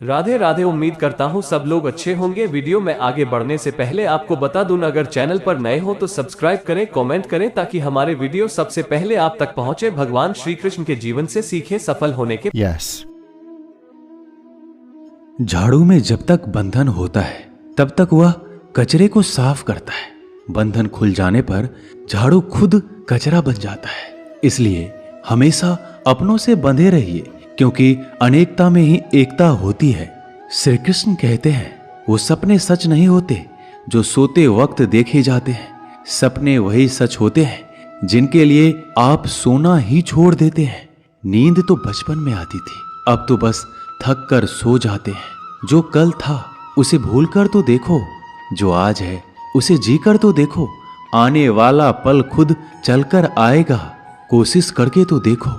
राधे राधे। उम्मीद करता हूँ सब लोग अच्छे होंगे। वीडियो में आगे बढ़ने से पहले आपको बता दूं, अगर चैनल पर नए हो तो सब्सक्राइब करें, कमेंट करें ताकि हमारे वीडियो सबसे पहले आप तक पहुंचे। भगवान श्री कृष्ण के जीवन से सीखें सफल होने के। झाड़ू में जब तक बंधन होता है तब तक वह कचरे को साफ करता है। बंधन खुल जाने पर झाड़ू खुद कचरा बन जाता है। इसलिए हमेशा अपनों से बंधे रहिए, क्योंकि अनेकता में ही एकता होती है। श्री कृष्ण कहते हैं, वो सपने सच नहीं होते जो सोते वक्त देखे जाते हैं। सपने वही सच होते हैं जिनके लिए आप सोना ही छोड़ देते हैं। नींद तो बचपन में आती थी, अब तो बस थक कर सो जाते हैं। जो कल था उसे भूल कर तो देखो, जो आज है उसे जी कर तो देखो। आने वाला पल खुद चलकर आएगा, कोशिश करके तो देखो।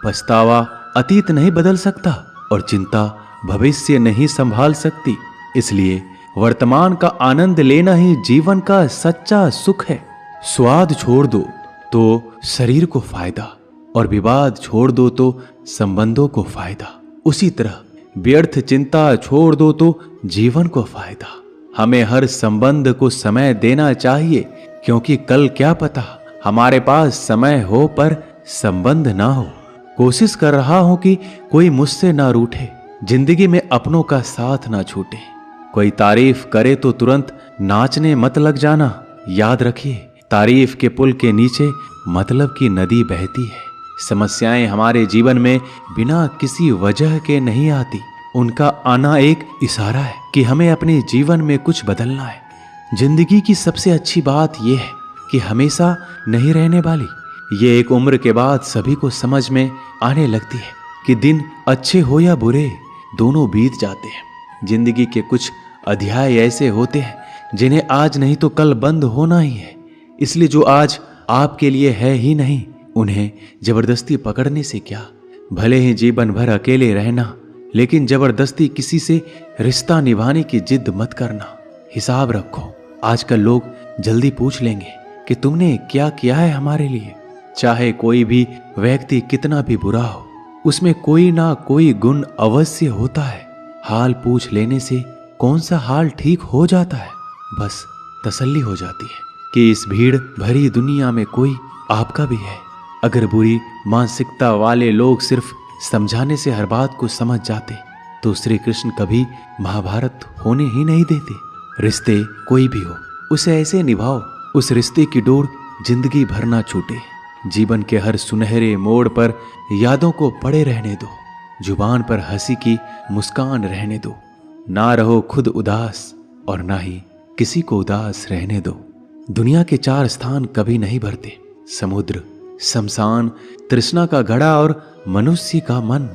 पछतावा अतीत नहीं बदल सकता और चिंता भविष्य नहीं संभाल सकती। इसलिए वर्तमान का आनंद लेना ही जीवन का सच्चा सुख है। स्वाद छोड़ दो तो शरीर को फायदा, और विवाद छोड़ दो तो संबंधों को फायदा। उसी तरह व्यर्थ चिंता छोड़ दो तो जीवन को फायदा। हमें हर संबंध को समय देना चाहिए, क्योंकि कल क्या पता हमारे पास समय हो पर संबंध ना हो। कोशिश कर रहा हूं कि कोई मुझसे ना रूठे, जिंदगी में अपनों का साथ ना छूटे। कोई तारीफ करे तो तुरंत नाचने मत लग जाना। याद रखिए, तारीफ के पुल के नीचे मतलब की नदी बहती है। समस्याएं हमारे जीवन में बिना किसी वजह के नहीं आती। उनका आना एक इशारा है कि हमें अपने जीवन में कुछ बदलना है। जिंदगी की सबसे अच्छी बात यह है कि हमेशा नहीं रहने वाली। ये एक उम्र के बाद सभी को समझ में आने लगती है कि दिन अच्छे हो या बुरे, दोनों बीत जाते हैं। जिंदगी के कुछ अध्याय ऐसे होते हैं जिन्हें आज नहीं तो कल बंद होना ही है। इसलिए जो आज आपके लिए है ही नहीं, उन्हें जबरदस्ती पकड़ने से क्या। भले ही जीवन भर अकेले रहना, लेकिन जबरदस्ती किसी से रिश्ता निभाने की जिद मत करना। हिसाब रखो, आजकल लोग जल्दी पूछ लेंगे कि तुमने क्या किया है हमारे लिए। चाहे कोई भी व्यक्ति कितना भी बुरा हो, उसमें कोई ना कोई गुण अवश्य होता है। हाल पूछ लेने से कौन सा हाल ठीक हो जाता है। बस तसल्ली हो जाती है कि इस भीड़ भरी दुनिया में कोई आपका भी है। अगर बुरी मानसिकता वाले लोग सिर्फ समझाने से हर बात को समझ जाते तो श्री कृष्ण कभी महाभारत होने ही नहीं देते। रिश्ते कोई भी हो, उसे ऐसे निभाओ उस रिश्ते की डोर जिंदगी भर ना छूटे। जीवन के हर सुनहरे मोड़ पर यादों को पड़े रहने दो। जुबान पर हंसी की मुस्कान रहने दो। ना रहो खुद उदास और ना ही किसी को उदास रहने दो। दुनिया के 4 स्थान कभी नहीं भरते, समुद्र, शमशान, तृष्णा का घड़ा और मनुष्य का मन।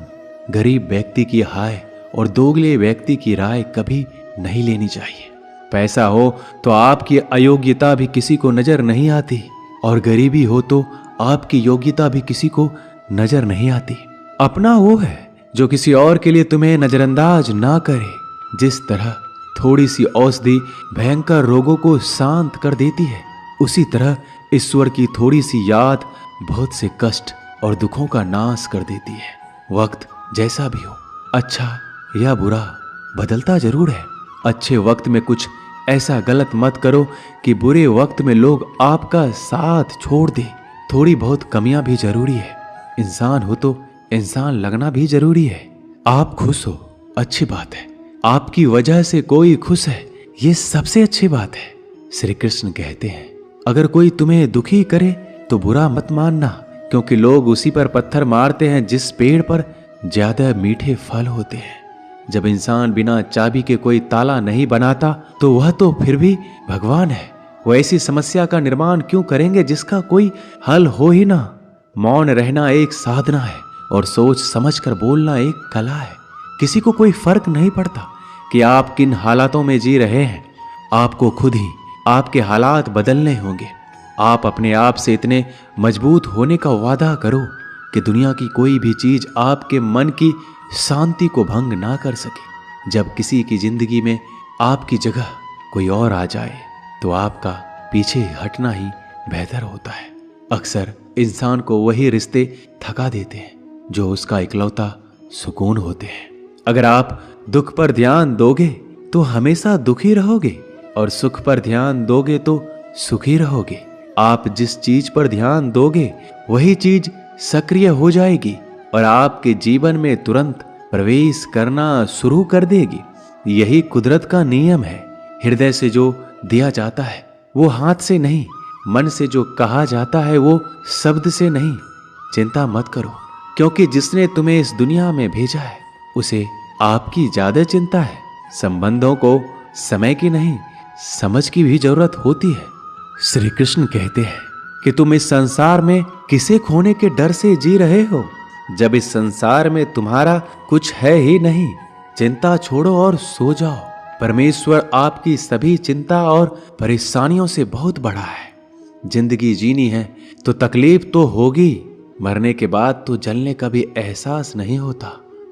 गरीब व्यक्ति की हाय और दोगले व्यक्ति की राय कभी नहीं लेनी चाहिए। पैसा हो तो आपकी अयोग्यता भी किसी को नजर नहीं आती, और गरीबी हो तो आपकी योग्यता भी किसी को नजर नहीं आती। अपना वो है जो किसी और के लिए तुम्हें नजरअंदाज ना करे। जिस तरह थोड़ी सी औषधि भयंकर रोगों को शांत कर देती है, उसी तरह ईश्वर की थोड़ी सी याद बहुत से कष्ट और दुखों का नाश कर देती है। वक्त जैसा भी हो, अच्छा या बुरा, बदलता जरूर है। अच्छे वक्त में कुछ ऐसा गलत मत करो कि बुरे वक्त में लोग आपका साथ छोड़ दे। थोड़ी बहुत कमियां भी जरूरी है। इंसान हो तो इंसान लगना भी जरूरी है। आप खुश हो, अच्छी बात है। आपकी वजह से कोई खुश है, ये सबसे अच्छी बात है। श्री कृष्ण कहते हैं, अगर कोई तुम्हें दुखी करे तो बुरा मत मानना, क्योंकि लोग उसी पर पत्थर मारते हैं जिस पेड़ पर ज्यादा मीठे फल होते हैं। जब इंसान बिना चाबी के कोई ताला नहीं बनाता तो वह तो फिर भी भगवान है। वो ऐसी समस्या का निर्माण क्यों करेंगे जिसका कोई हल हो ही ना। मौन रहना एक साधना है और सोच समझकर बोलना एक कला है। किसी को कोई फर्क नहीं पड़ता कि आप किन हालातों में जी रहे हैं। आपको खुद ही आपके हालात बदलने होंगे। आप अपने आप से इतने मजबूत होने का वादा करो कि दुनिया की कोई भी चीज आपके मन की शांति को भंग ना कर सके। जब किसी की जिंदगी में आपकी जगह कोई और आ जाए तो आपका पीछे हटना ही बेहतर होता है। अक्सर इंसान को वही रिश्ते थका देते हैं जो उसका इकलौता सुकून होते हैं। अगर आप दुख पर ध्यान दोगे तो हमेशा दुखी रहोगे और सुख पर ध्यान दोगे तो सुखी रहोगे। आप जिस चीज पर ध्यान दोगे वही चीज सक्रिय हो जाएगी और आपके जीवन में तुरंत प्रवेश करना शुरू कर देगी। यही कुदरत का नियम है। हृदय से जो दिया जाता है वो हाथ से नहीं, मन से जो कहा जाता है वो शब्द से नहीं। चिंता मत करो, क्योंकि जिसने तुम्हें इस दुनिया में भेजा है उसे आपकी ज्यादा चिंता है। संबंधों को समय की नहीं, समझ की भी जरूरत होती है। श्री कृष्ण कहते हैं कि तुम इस संसार में किसे खोने के डर से जी रहे हो, जब इस संसार में तुम्हारा कुछ है ही नहीं। चिंता छोड़ो और सो जाओ। परमेश्वर आपकी सभी चिंता और परेशानियों से बहुत बड़ा है। जिंदगी जीनी है तो तकलीफ तो होगी। मरने के बाद तो जलने का भी एहसास नहीं होता।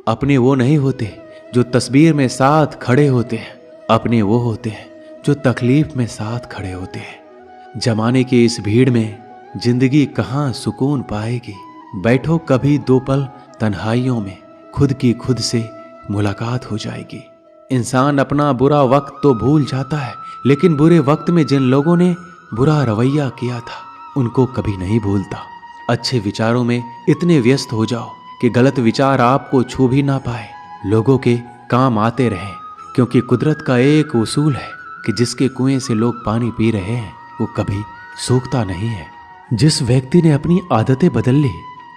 अपने वो नहीं होते जो तस्वीर में साथ खड़े होते हैं, अपने वो होते हैं जो तकलीफ में साथ खड़े होते हैं। जमाने की इस भीड़ में जिंदगी कहाँ सुकून पाएगी। बैठो कभी दो पल तन्हाइयों में, खुद की खुद से मुलाकात हो जाएगी। इंसान अपना बुरा वक्त तो भूल जाता है, लेकिन बुरे वक्त में जिन लोगों ने बुरा रवैया किया था उनको कभी नहीं भूलता। अच्छे विचारों में इतने व्यस्त हो जाओ कि गलत विचार आपको छू भी ना पाए। लोगों के काम आते रहें, क्योंकि कुदरत का एक उसूल है कि जिसके कुएं से लोग पानी पी रहे हैं वो कभी सूखता नहीं है। जिस व्यक्ति ने अपनी आदतें बदल ली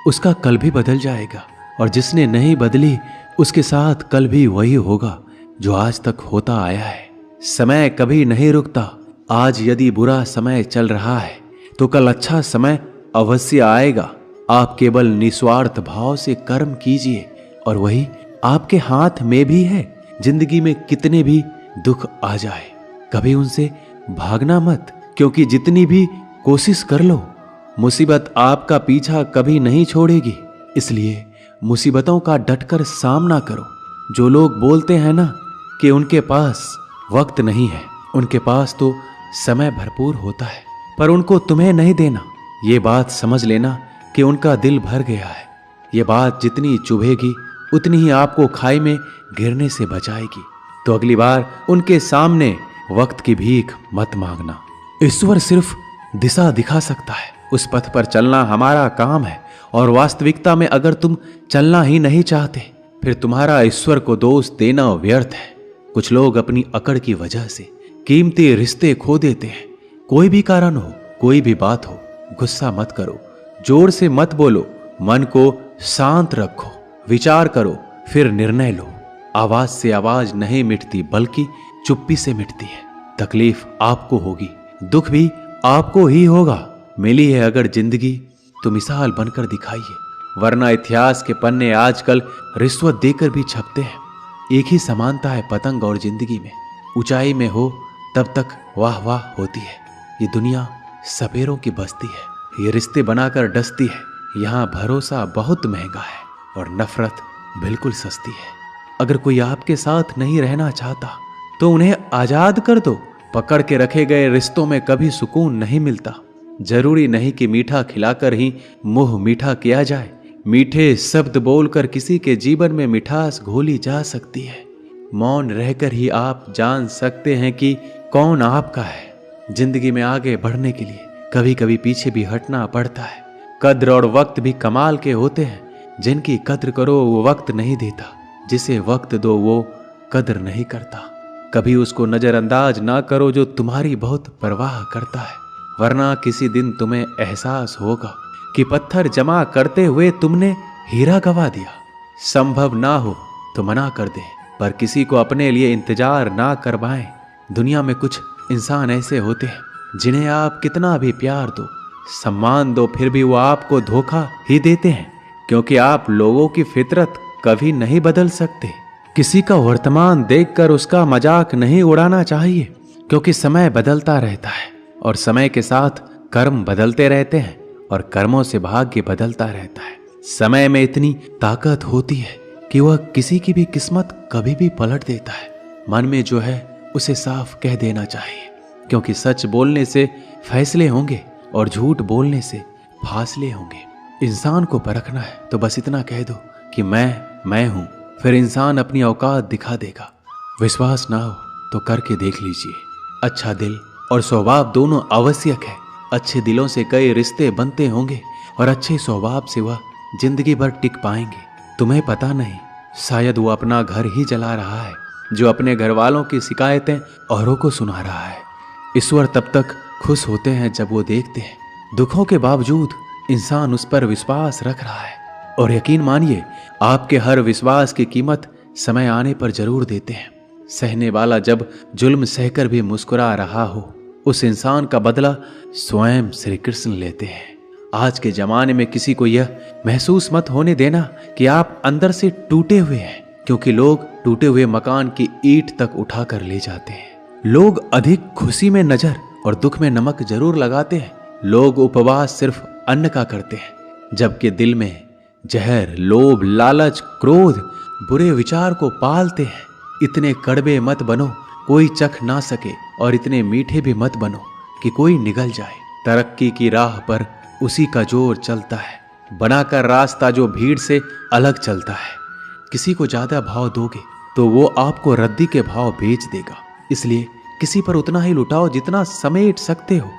उसका कल भी बदल जाएगा, और जिसने नहीं बदली उसके साथ कल भी वही होगा जो आज तक होता आया है। समय कभी नहीं रुकता। आज यदि बुरा समय चल रहा है तो कल अच्छा समय अवश्य आएगा। आप केवल निस्वार्थ भाव से कर्म कीजिए और वही आपके हाथ में भी है। जिंदगी में कितने भी दुख आ जाए कभी उनसे भागना मत, क्योंकि जितनी भी कोशिश कर लो मुसीबत आपका पीछा कभी नहीं छोड़ेगी। इसलिए मुसीबतों का डटकर सामना करो। जो लोग बोलते हैं ना कि उनके पास वक्त नहीं है, उनके पास तो समय भरपूर होता है, पर उनको तुम्हें नहीं देना। ये बात समझ लेना कि उनका दिल भर गया है। ये बात जितनी चुभेगी उतनी ही आपको खाई में गिरने से बचाएगी। तो अगली बार उनके सामने वक्त की भीख मत मांगना। ईश्वर सिर्फ दिशा दिखा सकता है, उस पथ पर चलना हमारा काम है। और वास्तविकता में अगर तुम चलना ही नहीं चाहते फिर तुम्हारा ईश्वर को दोष देना व्यर्थ है। कुछ लोग अपनी अकड़ की वजह से कीमती रिश्ते खो देते हैं। कोई भी कारण हो, कोई भी बात हो, गुस्सा मत करो, जोर से मत बोलो, मन को शांत रखो, विचार करो, फिर निर्णय लो। आवाज से आवाज नहीं मिटती बल्कि चुप्पी से मिटती है। तकलीफ आपको होगी, दुख भी आपको ही होगा। मिली है अगर जिंदगी तो मिसाल बनकर दिखाइए, वरना इतिहास के पन्ने आजकल रिश्वत देकर भी छपते हैं। एक ही समानता है पतंग और जिंदगी में। ऊंचाई में हो तब तक वाह वाह होती है। ये दुनिया सपेरों की बस्ती है, ये रिश्ते बनाकर डसती है। यहाँ भरोसा बहुत महंगा है और नफरत बिल्कुल सस्ती है। अगर कोई आपके साथ नहीं रहना चाहता तो उन्हें आजाद कर दो। पकड़ के रखे गए रिश्तों में कभी सुकून नहीं मिलता। जरूरी नहीं कि मीठा खिलाकर ही मुंह मीठा किया जाए। मीठे शब्द बोलकर किसी के जीवन में मिठास घोली जा सकती है। मौन रहकर ही आप जान सकते हैं कि कौन आपका है। जिंदगी में आगे बढ़ने के लिए कभी कभी पीछे भी हटना पड़ता है। कद्र और वक्त भी कमाल के होते हैं। जिनकी कद्र करो वो वक्त नहीं देता, जिसे वक्त दो वो कद्र नहीं करता। कभी उसको नजरअंदाज ना करो जो तुम्हारी बहुत परवाह करता है, वरना किसी दिन तुम्हें एहसास होगा कि पत्थर जमा करते हुए तुमने हीरा गवा दिया। संभव ना हो तो मना कर दे, पर किसी को अपने लिए इंतजार ना करवाएं। दुनिया में कुछ इंसान ऐसे होते हैं जिन्हें आप कितना भी प्यार दो, सम्मान दो, फिर भी वो आपको धोखा ही देते हैं, क्योंकि आप लोगों की फितरत कभी नहीं बदल सकते। किसी का वर्तमान देखकर उसका मजाक नहीं उड़ाना चाहिए, क्योंकि समय बदलता रहता है और समय के साथ कर्म बदलते रहते हैं और कर्मों से भाग्य बदलता रहता है। समय में इतनी ताकत होती है कि वह किसी की भी किस्मत कभी भी पलट देता है। मन में जो है उसे साफ कह देना चाहिए, क्योंकि सच बोलने से फैसले होंगे और झूठ बोलने से फासले होंगे। इंसान को परखना है तो बस इतना कह दो कि मैं हूं, फिर इंसान अपनी औकात दिखा देगा। विश्वास ना हो तो करके देख लीजिए। अच्छा दिल और स्वभाव दोनों आवश्यक है। अच्छे दिलों से कई रिश्ते बनते होंगे और अच्छे स्वभाव से वह जिंदगी भर टिक पाएंगे। तुम्हें पता नहीं, शायद वो अपना घर ही जला रहा है जो अपने घर वालों की शिकायतें औरों को सुना रहा है। ईश्वर तब तक खुश होते हैं जब वो देखते हैं दुखों के बावजूद इंसान उस पर विश्वास रख रहा है। और यकीन मानिए, आपके हर विश्वास की कीमत समय आने पर जरूर देते हैं। सहने वाला जब जुल्म सहकर भी मुस्कुरा रहा हो, उस इंसान का बदला स्वयं श्री कृष्ण लेते हैं। आज के जमाने में किसी को यह महसूस मत होने देना कि आप अंदर से टूटे हुए हैं, क्योंकि लोग टूटे हुए मकान की ईंट तक उठाकर ले जाते हैं। लोग अधिक खुशी में नजर और दुख में नमक जरूर लगाते हैं। लोग उपवास सिर्फ अन्न का करते हैं, जबकि दिल में जहर, लोभ, लालच, क्रोध, बुरे विचार को पालते हैं। इतने कड़वे मत बनो कोई चख ना सके, और इतने मीठे भी मत बनो कि कोई निगल जाए। तरक्की की राह पर उसी का जोर चलता है, बनाकर रास्ता जो भीड़ से अलग चलता है। किसी को ज्यादा भाव दोगे तो वो आपको रद्दी के भाव बेच देगा। इसलिए किसी पर उतना ही लुटाओ जितना समेट सकते हो।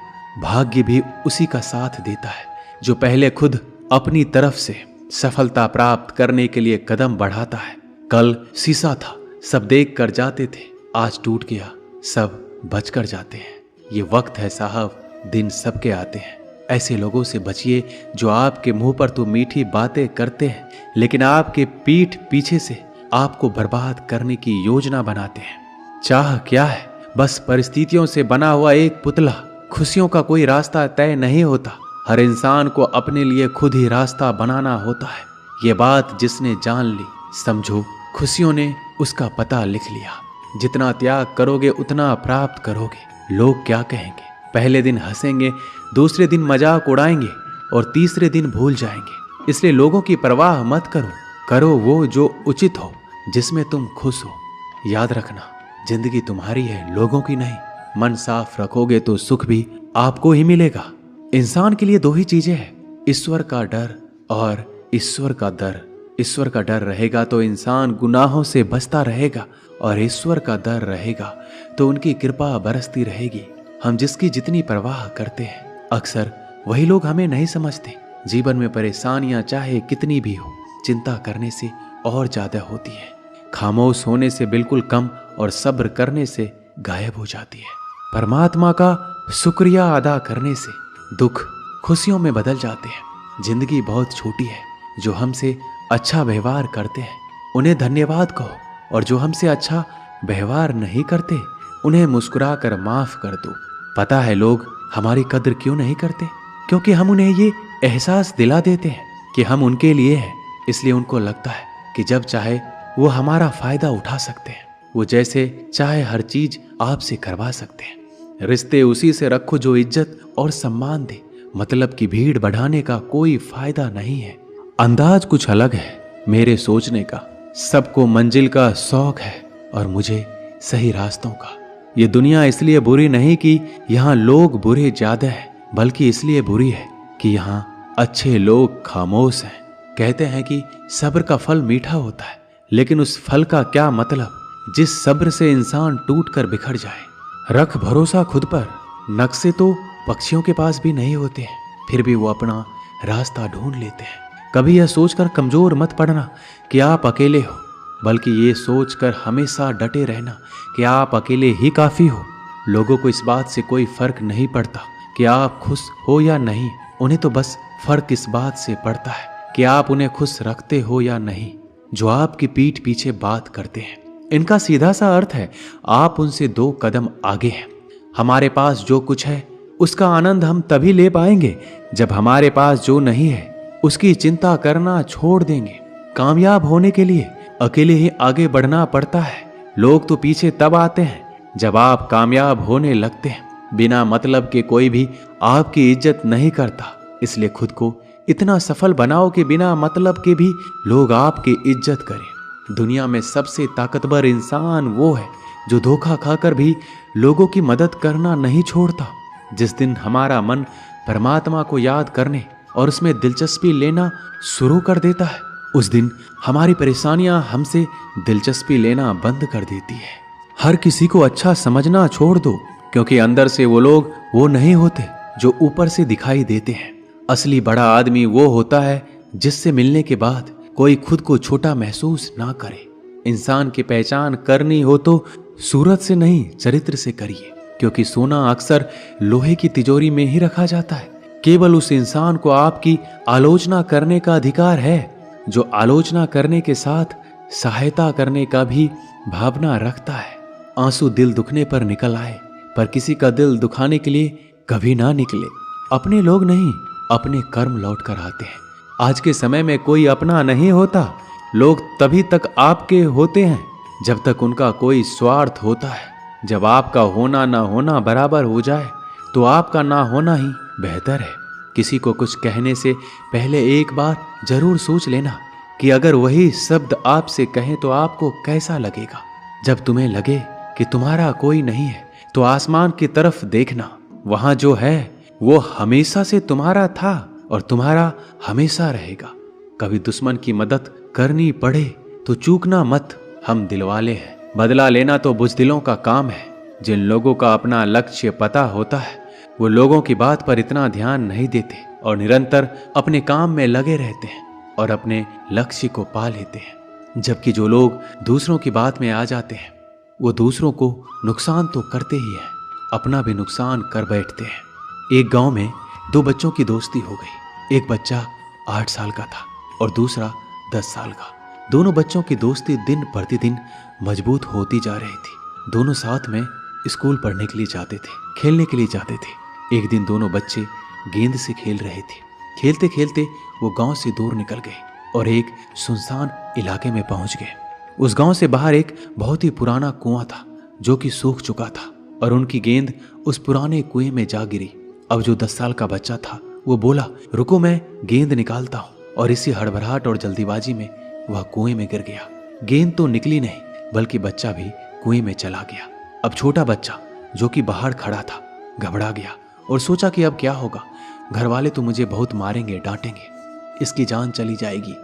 भाग्य भी उसी का साथ देता है जो पहले खुद अपनी तरफ से सफलता प्राप्त करने के लिए कदम बढ़ाता है। कल शीशा था, सब देख कर जाते थे, आज टूट गया, सब बच कर जाते हैं। ये वक्त है साहब, दिन सबके आते हैं। ऐसे लोगों से बचिए जो आपके मुंह पर तो मीठी बातें करते हैं, लेकिन आपके पीठ पीछे से आपको बर्बाद करने की योजना बनाते हैं। चाह क्या है? बस परिस्थितियों से बना हुआ एक पुतला। खुशियों का कोई रास्ता तय नहीं होता, हर इंसान को अपने लिए खुद ही रास्ता बनाना होता है। ये बात जिसने जान ली, समझो खुशियों ने उसका पता लिख लिया। जितना त्याग करोगे उतना प्राप्त करोगे। लोग क्या कहेंगे? पहले दिन हंसेंगे, दूसरे दिन मजाक उड़ाएंगे और तीसरे दिन भूल जाएंगे। इसलिए लोगों की परवाह मत करो, करो वो जो उचित हो, जिसमें तुम खुश हो। याद रखना, जिंदगी तुम्हारी है, लोगों की नहीं। मन साफ रखोगे तो सुख भी आपको ही मिलेगा। इंसान के लिए दो ही चीजें हैं, ईश्वर का डर और ईश्वर का डर। ईश्वर का डर रहेगा तो इंसान गुनाहों से बचता रहेगा, और ईश्वर का डर रहेगा तो उनकी कृपा बरसती रहेगी। हम जिसकी जितनी परवाह करते हैं, अक्सर वही लोग हमें नहीं समझते। जीवन में परेशानियां चाहे कितनी भी हो, चिंता करने से और ज्यादा होती है। खामोश होने से बिल्कुल कम और सब्र करने से गायब हो जाती है। परमात्मा का शुक्रिया अदा करने से दुख खुशियों में बदल जाते हैं। जिंदगी बहुत छोटी है। जो हमसे अच्छा व्यवहार करते हैं उन्हें धन्यवाद कहो, और जो हमसे अच्छा व्यवहार नहीं करते उन्हें मुस्कुरा कर माफ कर दो। पता है लोग हमारी कद्र क्यों नहीं करते? क्योंकि हम उन्हें ये एहसास दिला देते हैं कि हम उनके लिए हैं। इसलिए उनको लगता है कि जब चाहे वो हमारा फायदा उठा सकते हैं, वो जैसे चाहे हर चीज आपसे करवा सकते हैं। रिश्ते उसी से रखो जो इज्जत और सम्मान दे। मतलब की भीड़ बढ़ाने का कोई फायदा नहीं है। अंदाज कुछ अलग है मेरे सोचने का। सबको मंजिल का शौक है और मुझे सही रास्तों का। ये दुनिया इसलिए बुरी नहीं कि यहाँ लोग बुरे ज्यादा हैं, बल्कि इसलिए बुरी है कि यहाँ अच्छे लोग खामोश हैं। कहते हैं कि सब्र का फल मीठा होता है, लेकिन उस फल का क्या मतलब जिस सब्र से इंसान टूट कर बिखर जाए। रख भरोसा खुद पर। नक्शे तो पक्षियों के पास भी नहीं होते हैं, फिर भी वो अपना रास्ता ढूंढ लेते हैं। कभी यह सोचकर कमजोर मत पड़ना कि आप अकेले हो, बल्कि ये सोचकर हमेशा डटे रहना कि आप अकेले ही काफी हो। लोगों को इस बात से कोई फर्क नहीं पड़ता कि आप खुश हो या नहीं। उन्हें तो बस फर्क इस बात से पड़ता है कि आप उन्हें खुश रखते हो या नहीं, जो आपकी पीठ पीछे बात करते हैं। इनका सीधा सा अर्थ है, आप उनसे 2 कदम आगे हैं। हमारे पास जो कुछ है उसका आनंद हम तभी ले पाएंगे जब हमारे पास जो नहीं है उसकी चिंता करना छोड़ देंगे। कामयाब होने के लिए अकेले ही आगे बढ़ना पड़ता है। लोग तो पीछे तब आते हैं जब आप कामयाब होने लगते हैं। बिना मतलब के कोई भी आपकी इज्जत नहीं करता। इसलिए खुद को इतना सफल बनाओ कि बिना मतलब के भी लोग आपकी इज्जत करें। दुनिया में सबसे ताकतवर इंसान वो है जो धोखा खाकर भी लोगों की मदद करना नहीं छोड़ता। जिस दिन हमारा मन परमात्मा को याद करने और उसमें दिलचस्पी लेना शुरू कर देता है, उस दिन हमारी परेशानियां हमसे दिलचस्पी लेना बंद कर देती है। हर किसी को अच्छा समझना छोड़ दो, क्योंकि अंदर से वो लोग वो नहीं होते जो ऊपर से दिखाई देते हैं। असली बड़ा आदमी वो होता है जिससे मिलने के बाद कोई खुद को छोटा महसूस ना करे। इंसान की पहचान करनी हो तो सूरत से नहीं, चरित्र से करिए, क्योंकि सोना अक्सर लोहे की तिजोरी में ही रखा जाता है। केवल उस इंसान को आपकी आलोचना करने का अधिकार है जो आलोचना करने के साथ सहायता करने का भी भावना रखता है। आंसू दिल दुखने पर निकल आए, पर किसी का दिल दुखाने के लिए कभी ना निकले। अपने लोग नहीं, अपने कर्म लौट कर आते हैं। आज के समय में कोई अपना नहीं होता। लोग तभी तक आपके होते हैं जब तक उनका कोई स्वार्थ होता है। जब आपका होना ना होना बराबर हो जाए तो आपका ना होना ही बेहतर है। किसी को कुछ कहने से पहले एक बार जरूर सोच लेना कि अगर वही शब्द आपसे कहें तो आपको कैसा लगेगा। जब तुम्हें लगे कि तुम्हारा कोई नहीं है तो आसमान की तरफ देखना, वहां जो है वो हमेशा से तुम्हारा था और तुम्हारा हमेशा रहेगा। कभी दुश्मन की मदद करनी पड़े तो चूकना मत, हम दिलवाले हैं। बदला लेना तो बुज़दिलों का काम है। जिन लोगों का अपना लक्ष्य पता होता है वो लोगों की बात पर इतना ध्यान नहीं देते और निरंतर अपने काम में लगे रहते हैं और अपने लक्ष्य को पा लेते हैं। जबकि जो लोग दूसरों की बात में आ जाते हैं वो दूसरों को नुकसान तो करते ही हैं, अपना भी नुकसान कर बैठते हैं। एक गांव में दो बच्चों की दोस्ती हो गई। एक बच्चा 8 साल का था और दूसरा 10 साल का। दोनों बच्चों की दोस्ती दिन प्रतिदिन मजबूत होती जा रही थी। दोनों साथ में स्कूल पढ़ने के लिए जाते थे, खेलने के लिए जाते थे। एक दिन दोनों बच्चे गेंद से खेल रहे थे। खेलते खेलते वो गांव से दूर निकल गए और एक सुनसान इलाके में पहुंच गए। उस गांव से बाहर एक बहुत ही पुराना कुआं था जो कि सूख चुका था और उनकी गेंद उस पुराने कुएं में जा गिरी। अब जो 10 साल का बच्चा था वो बोला, रुको मैं गेंद निकालता हूं, और इसी हड़बड़ाहट और जल्दीबाजी में वह कुएं में गिर गया। गेंद तो निकली नहीं बल्कि बच्चा भी कुएं में चला गया। अब छोटा बच्चा जो कि बाहर खड़ा था घबरा गया और सोचा कि अब क्या होगा। घर वाले तो मुझे बहुत मारेंगे, डांटेंगे, इसकी जान चली जाएगी,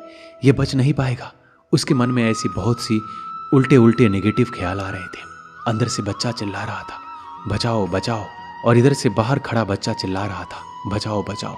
ये बच नहीं पाएगा। उसके मन में ऐसी बहुत सी उल्टे उल्टे नेगेटिव ख्याल आ रहे थे। अंदर से बच्चा चिल्ला रहा था, बचाओ बचाओ, और इधर से बाहर खड़ा बच्चा चिल्ला रहा था, बचाओ बचाओ।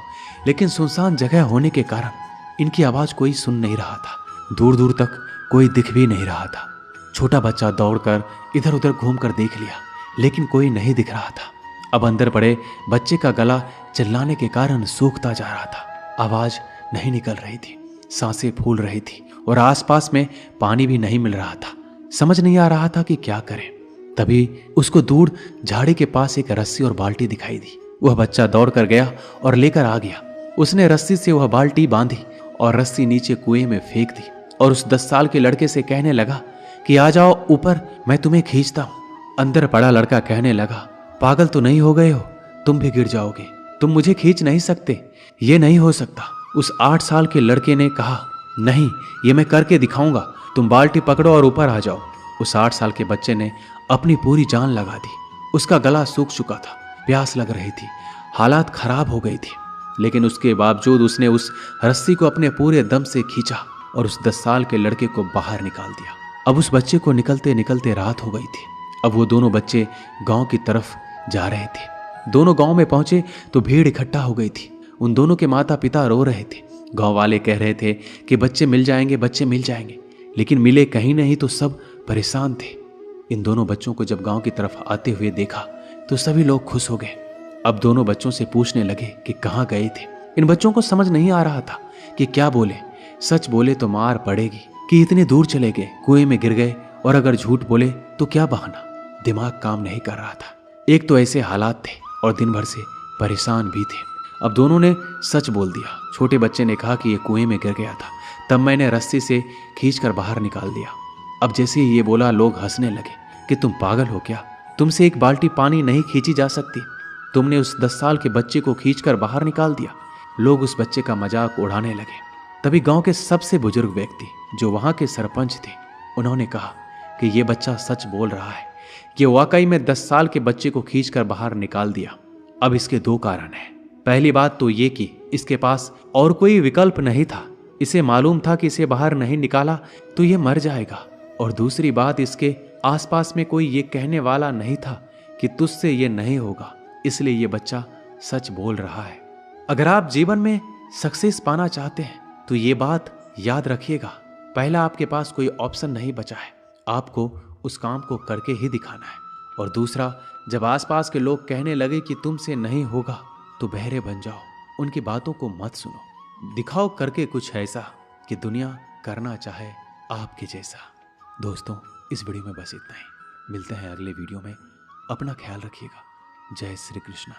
लेकिन सुनसान जगह होने के कारण इनकी आवाज कोई सुन नहीं रहा था। दूर दूर तक कोई दिख भी नहीं रहा था। छोटा बच्चा दौड़कर इधर उधर घूमकर देख लिया, लेकिन कोई नहीं दिख रहा था। अब अंदर पड़े बच्चे का गला चिल्लाने के कारण सूखता जा रहा था। आवाज नहीं निकल रही थी, सांसें फूल रही थी और आसपास में पानी भी नहीं मिल रहा था। समझ नहीं आ रहा था कि क्या करें। तभी उसको दूर झाड़ी के पास एक रस्सी और बाल्टी दिखाई दी। वह बच्चा दौड़ कर गया और लेकर आ गया। उसने रस्सी से वह बाल्टी बांधी और रस्सी नीचे कुएं में फेंक दी और उस 10 साल के लड़के से कहने लगा कि आ जाओ ऊपर, मैं तुम्हें खींचता हूं। अंदर पड़ा लड़का कहने लगा, पागल तो नहीं हो गए हो, तुम भी गिर जाओगे, तुम मुझे खींच नहीं सकते, ये नहीं हो सकता। उस 8 साल के लड़के ने कहा, नहीं, ये मैं करके दिखाऊंगा, तुम बाल्टी पकड़ो और ऊपर आ जाओ। उस 8 साल के बच्चे ने अपनी पूरी जान लगा दी। उसका गला सूख चुका था, प्यास लग रही थी, हालात खराब हो गई थी, लेकिन उसके बावजूद उसने उस रस्सी को अपने पूरे दम से खींचा और उस 10 साल के लड़के को बाहर निकाल दिया। अब उस बच्चे को निकलते निकलते रात हो गई थी। अब वो दोनों बच्चे गांव की तरफ जा रहे थे। दोनों गांव में पहुंचे तो भीड़ इकट्ठा हो गई थी। उन दोनों के माता पिता रो रहे थे। गांव वाले कह रहे थे कि बच्चे मिल जाएंगे, बच्चे मिल जाएंगे, लेकिन मिले कहीं नहीं तो सब परेशान थे। इन दोनों बच्चों को जब गांव की तरफ आते हुए देखा तो सभी लोग खुश हो गए। अब दोनों बच्चों से पूछने लगे कि कहाँ गए थे। इन बच्चों को समझ नहीं आ रहा था कि क्या बोले। सच बोले तो मार पड़ेगी कि इतने दूर चले गए, कुएं में गिर गए, और अगर झूठ बोले तो क्या बहाना। दिमाग काम नहीं कर रहा था। एक तो ऐसे हालात थे और दिन भर से परेशान भी थे। अब दोनों ने सच बोल दिया। छोटे बच्चे ने कहा कि ये कुएं में गिर गया था, तब मैंने रस्सी से खींचकर बाहर निकाल दिया। अब जैसे ही ये बोला लोग हंसने लगे कि तुम पागल हो क्या, तुमसे एक बाल्टी पानी नहीं खींची जा सकती, तुमने उस 10 साल के बच्चे को खींचकर बाहर निकाल दिया। लोग उस बच्चे का मजाक उड़ाने लगे। तभी गांव के सबसे बुजुर्ग व्यक्ति जो वहां के सरपंच थे, उन्होंने कहा कि ये बच्चा सच बोल रहा है, ये वाकई में 10 साल के बच्चे को खींचकर बाहर निकाल दिया। अब इसके 2 कारण हैं। पहली बात तो ये कि इसके पास और कोई विकल्प नहीं था, इसे मालूम था कि इसे बाहर नहीं निकाला तो ये मर जाएगा, और दूसरी बात इसके आसपास में कोई ये कहने वाला नहीं था कि तुझसे ये नहीं होगा, इसलिए ये बच्चा सच बोल रहा है। अगर आप जीवन में सक्सेस पाना चाहते हैं तो ये बात याद रखिएगा, पहला आपके पास कोई ऑप्शन नहीं बचा है, आपको उस काम को करके ही दिखाना है। और दूसरा, जब आसपास के लोग कहने लगे कि तुमसे नहीं होगा तो बहरे बन जाओ, उनकी बातों को मत सुनो, दिखाओ करके कुछ ऐसा कि दुनिया करना चाहे आपके जैसा। दोस्तों, इस वीडियो में बस इतना ही, मिलते हैं अगले वीडियो में, अपना ख्याल रखिएगा। जय श्री कृष्णा।